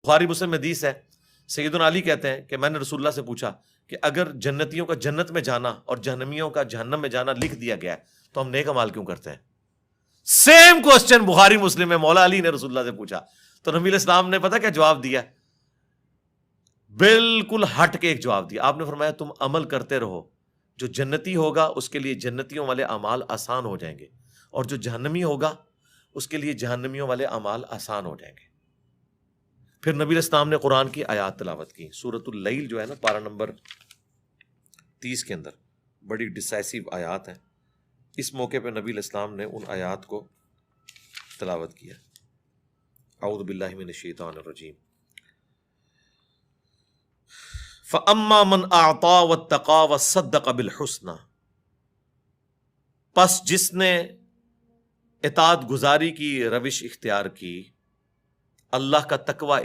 बुखारी मुस्लिम में हदीस है, सैयदना अली कहते हैं कि मैंने रसूलुल्लाह से पूछा कि अगर जन्नतियों का जन्नत में जाना और जहन्नमियों का जहन्नम में जाना लिख दिया गया है तो हम नेक अमाल क्यों करते हैं? सेम क्वेश्चन बुखारी मुस्लिम में मौला अली ने रसूलुल्लाह से पूछा, तो नबी इस्लाम ने पता क्या जवाब दिया? बिल्कुल हट के एक जवाब दिया। आपने फरमाया तुम अमल करते रहो, जो जन्नती होगा उसके लिए जन्नतियों वाले अमाल आसान हो जाएंगे, और जो जहन्नमी होगा उसके लिए जहन्नमियों वाले अमाल आसान हो जाएंगे। फिर नबी इस्लाम ने कुरान की आयात तिलावत की, सूरतुल लैल जो है ना, पारा नंबर 30 के अंदर बड़ी डिसाइसिव आयात है। इस मौके पर नबी इस्लाम ने उन आयात को तिलावत किया। औज़ु बिल्लाहि मिनश शैतानिर रजीम। फ़अम्मा मन अअता वत्तक़ा वसद्दक़ बिल हुस्ना, पस जिसने इताअत गुजारी की रविश इख्तियार की, अल्लाह का तकवा